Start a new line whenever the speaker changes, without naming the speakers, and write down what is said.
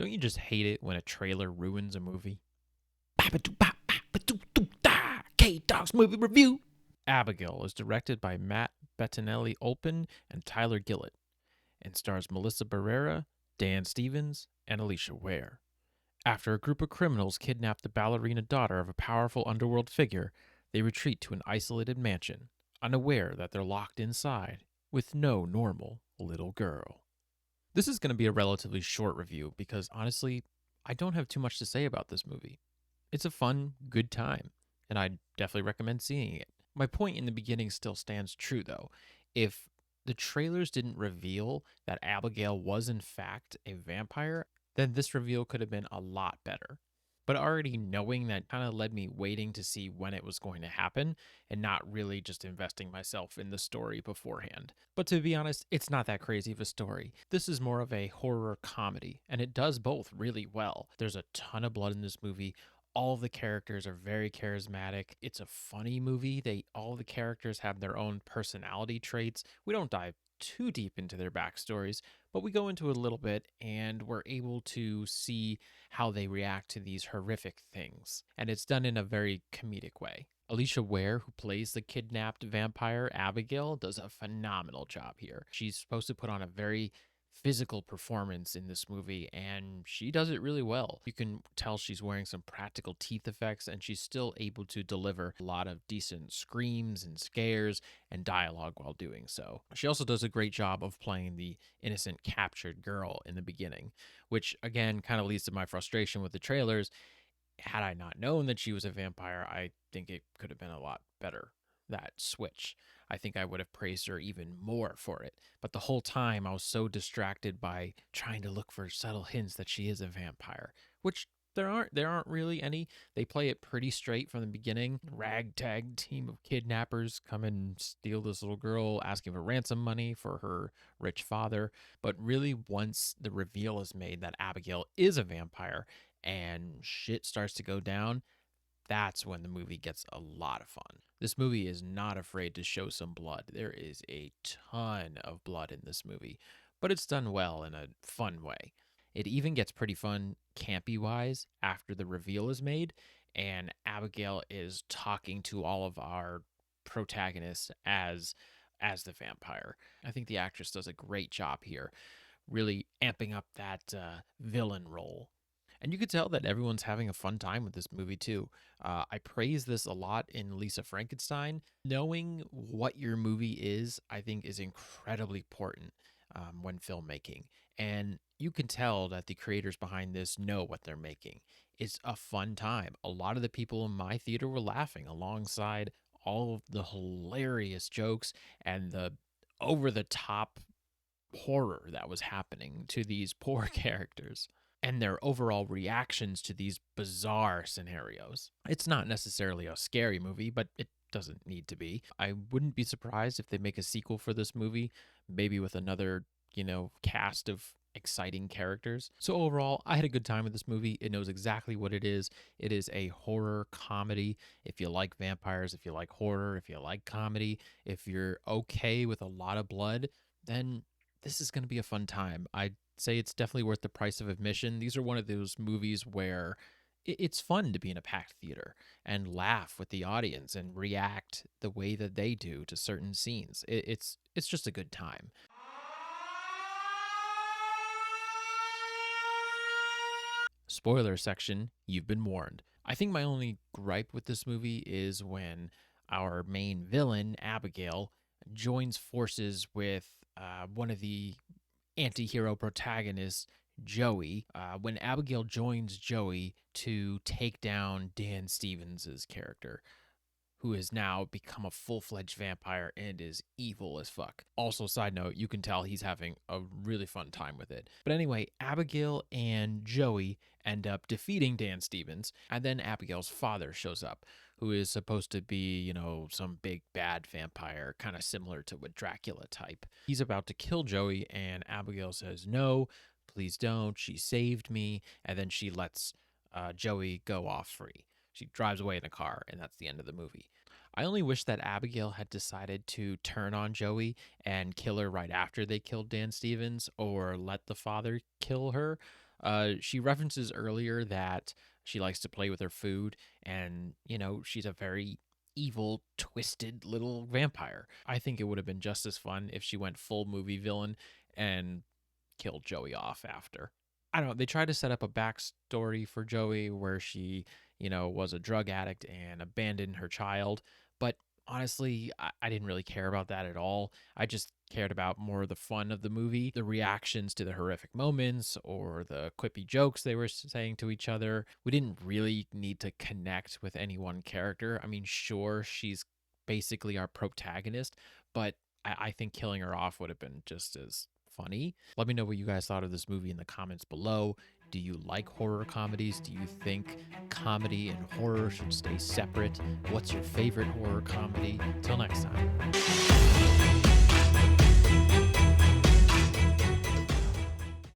Don't you just hate it when a trailer ruins a movie? K-Dog's movie review. Abigail is directed by Matt Bettinelli-Olpin and Tyler Gillett and stars Melissa Barrera, Dan Stevens, and Alicia Ware. After a group of criminals kidnap the ballerina daughter of a powerful underworld figure, they retreat to an isolated mansion, unaware that they're locked inside with no normal little girl. This is going to be a relatively short review because honestly, I don't have too much to say about this movie. It's a fun, good time, and I definitely recommend seeing it. My point in the beginning still stands true, though. If the trailers didn't reveal that Abigail was in fact a vampire, then this reveal could have been a lot better. But already knowing that kind of led me waiting to see when it was going to happen and not really just investing myself in the story beforehand. But to be honest, it's not that crazy of a story. This is more of a horror comedy, and it does both really well. There's a ton of blood in this movie. All of the characters are very charismatic. It's a funny movie. All the characters have their own personality traits. We don't dive too deep into their backstories, but we go into it a little bit and we're able to see how they react to these horrific things. And it's done in a very comedic way. Alicia Ware, who plays the kidnapped vampire Abigail, does a phenomenal job here. She's supposed to put on a very physical performance in this movie, and she does it really well. You can tell she's wearing some practical teeth effects, and she's still able to deliver a lot of decent screams and scares and dialogue while doing so. She also does a great job of playing the innocent captured girl in the beginning, which again kind of leads to my frustration with the trailers. Had I not known that she was a vampire, I think it could have been a lot better, that switch. I think I would have praised her even more for it. But the whole time I was so distracted by trying to look for subtle hints that she is a vampire, which there aren't really any. They play it pretty straight from the beginning. Ragtag team of kidnappers come and steal this little girl, asking for ransom money for her rich father. But really, once the reveal is made that Abigail is a vampire and shit starts to go down, that's when the movie gets a lot of fun. This movie is not afraid to show some blood. There is a ton of blood in this movie, but it's done well in a fun way. It even gets pretty fun campy wise after the reveal is made and Abigail is talking to all of our protagonists as the vampire. I think the actress does a great job here, really amping up that villain role. And you could tell that everyone's having a fun time with this movie too. I praise this a lot in Lisa Frankenstein. Knowing what your movie is, I think, is incredibly important when filmmaking. And you can tell that the creators behind this know what they're making. It's a fun time. A lot of the people in my theater were laughing alongside all of the hilarious jokes and the over the top horror that was happening to these poor characters and their overall reactions to these bizarre scenarios. It's not necessarily a scary movie, but it doesn't need to be. I wouldn't be surprised if they make a sequel for this movie, maybe with another, cast of exciting characters. So overall, I had a good time with this movie. It knows exactly what it is. It is a horror comedy. If you like vampires, if you like horror, if you like comedy, if you're okay with a lot of blood, then this is going to be a fun time. I'd say it's definitely worth the price of admission. These are one of those movies where it's fun to be in a packed theater and laugh with the audience and react the way that they do to certain scenes. It's just a good time. Spoiler section, you've been warned. I think my only gripe with this movie is when our main villain, Abigail, joins forces with one of the anti hero protagonists, Joey, when Abigail joins Joey to take down Dan Stevens' character, who has now become a full-fledged vampire and is evil as fuck. Also, side note, you can tell he's having a really fun time with it. But anyway, Abigail and Joey end up defeating Dan Stevens, and then Abigail's father shows up, who is supposed to be, some big bad vampire, kind of similar to a Dracula type. He's about to kill Joey, and Abigail says, "No, please don't. She saved me." And then she lets Joey go off free. She drives away in a car, and that's the end of the movie. I only wish that Abigail had decided to turn on Joey and kill her right after they killed Dan Stevens, or let the father kill her. She references earlier that she likes to play with her food, and, she's a very evil, twisted little vampire. I think it would have been just as fun if she went full movie villain and killed Joey off after. I don't know. They tried to set up a backstory for Joey where she, was a drug addict and abandoned her child. But honestly, I didn't really care about that at all. I just cared about more of the fun of the movie, the reactions to the horrific moments or the quippy jokes they were saying to each other. We didn't really need to connect with any one character. I mean, sure, she's basically our protagonist, but I think killing her off would have been just as funny. Let me know what you guys thought of this movie in the comments below. Do you like horror comedies? Do you think comedy and horror should stay separate? What's your favorite horror comedy? Till next time.